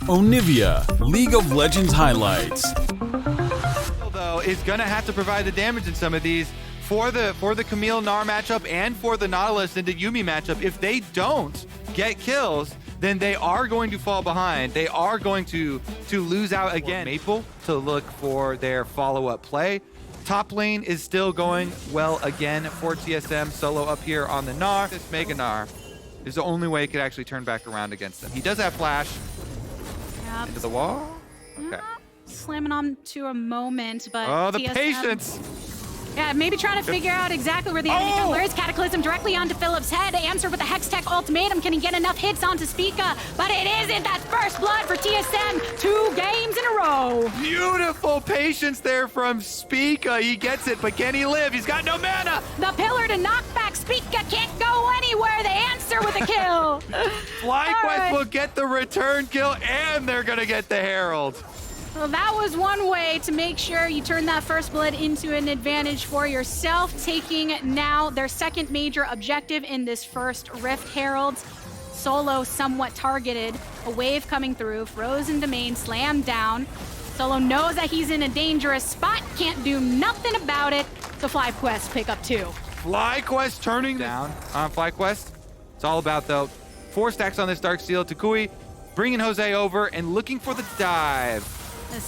Onivia, League of Legends highlights. Though is gonna have to provide the damage in some of these for the Camille Gnar matchup and for the Nautilus into Yuumi matchup. If they don't get kills, then they are going to fall behind. They are going to lose out again. Maple to look for their follow-up play. Top lane is still going well again for TSM. Solo up here on the Gnar. This Mega Gnar is the only way it could actually turn back around against them. He does have flash. Yep. Into the wall. Okay. Slamming on to a moment, but Oh, the TSM, patience! Yeah, maybe trying to figure out exactly where the enemy jungler is. Cataclysm directly onto Philip's head. Answer with the Hex Tech ultimatum. Can he get enough hits onto Spica? But it isn't. That's first blood for TSM. 2 games in a row. Beautiful patience there from Spica. He gets it, but can he live? He's got no mana. The pillar to knock back. Spica can't go anywhere. They answer with a kill. FlyQuest will get the return kill, and they're going to get the Herald. Well, that was one way to make sure you turn that first blood into an advantage for yourself, taking now their second major objective in this first Rift. Heralds. Solo somewhat targeted, a wave coming through, frozen domain, slammed down. Solo knows that he's in a dangerous spot, can't do nothing about it. So FlyQuest pick up 2. FlyQuest turning down on FlyQuest. It's all about, though, 4 stacks on this Darksteel. Takui bringing Jose over and looking for the dive.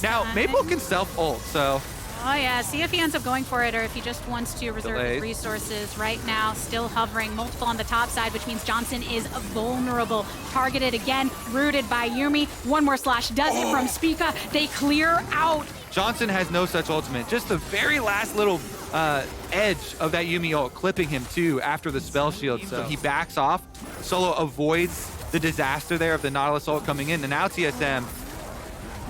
Now, Maple can self-ult, so... Oh yeah, see if he ends up going for it or if he just wants to reserve his resources. Right now, still hovering, multiple on the top side, which means Johnson is vulnerable. Targeted again, rooted by Yuumi. One more slash does it from Spica. They clear out. Johnson has no such ultimate. Just the very last little edge of that Yuumi ult, clipping him too after the spell shield. So he backs off. Solo avoids the disaster there of the Nautilus ult coming in. And now TSM...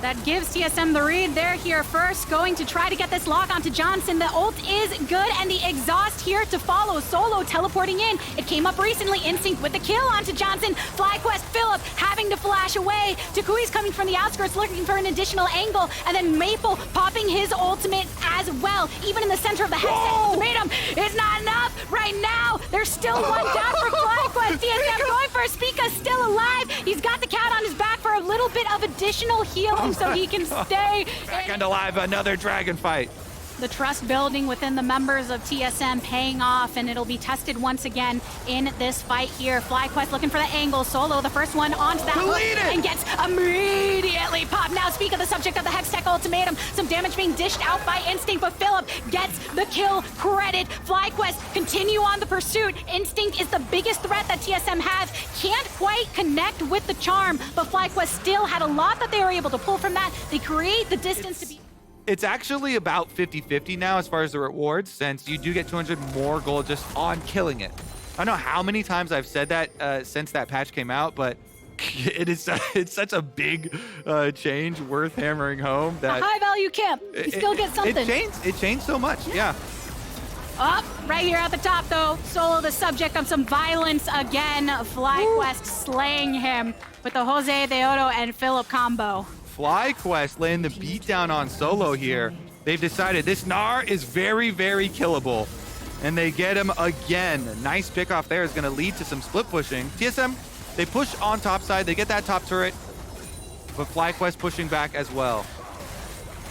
That gives TSM the read. They're here first, going to try to get this lock onto Johnson. The ult is good, and the exhaust here to follow. Solo teleporting in. It came up recently. Instinct with the kill onto Johnson. FlyQuest, Philip having to flash away. Takui's coming from the outskirts, looking for an additional angle, and then Maple popping his ultimate as well. Even in the center of the Hex Tech ultimatum is not enough right now. There's still one down for FlyQuest. TSM going for a Spica, still alive. He's got the cat on his back for a little bit of additional healing. So he can stay back and alive. Another dragon fight. The trust building within the members of TSM paying off, and it'll be tested once again in this fight here. FlyQuest looking for the angle. Solo, the first one onto that hook and gets immediately popped. Now Spica, the subject of the Hex Tech ultimatum. Some damage being dished out by Instinct, but Philip gets the kill credit. FlyQuest continue on the pursuit. Instinct is the biggest threat that TSM has. Can't quite connect with the charm, but FlyQuest still had a lot that they were able to pull from that. They create the distance to be... It's actually about 50-50 now as far as the rewards, since you do get 200 more gold just on killing it. I don't know how many times I've said that since that patch came out, but it's such a big change worth hammering home. That a high-value camp. You still get something. It changed so much, yeah. Up right here at the top, though. Solo the subject of some violence again. FlyQuest slaying him with the Jose de Oro and Philip combo. FlyQuest laying the beat down on Solo here. They've decided this Gnar is very, very killable. And they get him again. Nice pick off there is going to lead to some split pushing. TSM, they push on top side. They get that top turret. But FlyQuest pushing back as well.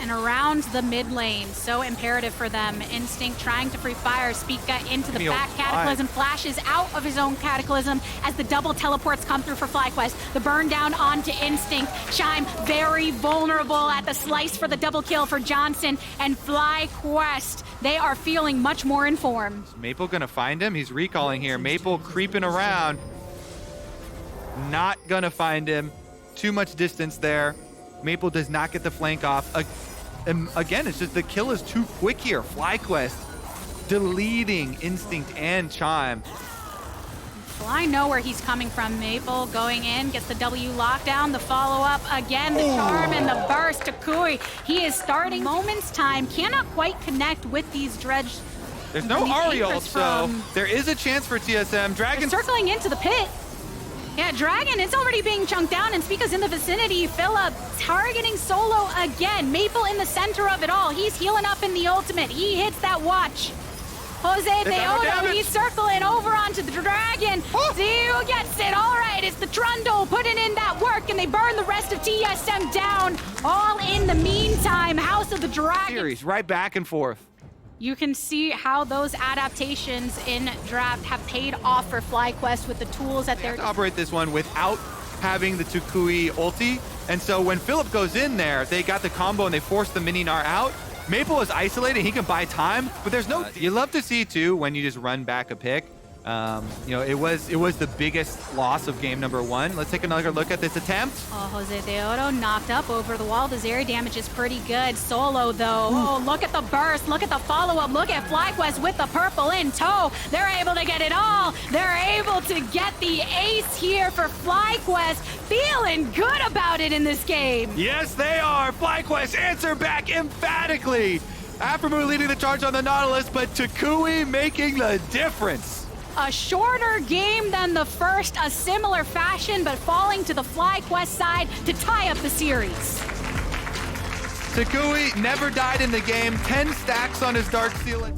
And around the mid lane, so imperative for them. Instinct trying to free fire Spica into the back. Cataclysm flashes out of his own Cataclysm as the double teleports come through for FlyQuest. The burn down onto Instinct. Chime very vulnerable at the slice for the double kill for Johnson. And FlyQuest, they are feeling much more informed. Is Maple gonna find him? He's recalling here. Maple creeping around. Not gonna find him. Too much distance there. Maple does not get the flank off. Again, it's just the kill is too quick here. FlyQuest deleting Instinct and Chime. Fly know where he's coming from. Maple going in, gets the W lockdown, the follow-up again, the charm and the burst. Takui, he is starting moments time. Cannot quite connect with these dredge. There's no Ariel, so there is a chance for TSM. Dragon circling into the pit. Yeah, Dragon, it's already being chunked down, and Spica's in the vicinity. Philip targeting Solo again. Maple in the center of it all. He's healing up in the ultimate. He hits that watch. Jose Theodo, he's circling over onto the Dragon. See who gets it. All right, it's the Trundle putting in that work, and they burn the rest of TSM down. All in the meantime, House of the Dragon. Series right back and forth. You can see how those adaptations in draft have paid off for FlyQuest with the tools at They have their to operate this one without having the Tukui ulti. And so when Philip goes in there, they got the combo and they forced the mini Gnar out. Maple is isolated, he can buy time, but there's no... You love to see, too, when you just run back a pick. You know, it was the biggest loss of game number 1. Let's take another look at this attempt. Oh, Jose Theodo knocked up over the wall. The Zeri damage is pretty good. Solo, though. Oh, look at the burst. Look at the follow-up. Look at FlyQuest with the purple in tow. They're able to get it all. They're able to get the ace here for FlyQuest. Feeling good about it in this game. Yes, they are. FlyQuest answer back emphatically. Aphromoo leading the charge on the Nautilus, but Tukui making the difference. A shorter game than the first, a similar fashion, but falling to the FlyQuest side to tie up the series. Tukui never died in the game, 10 stacks on his Dark Seal.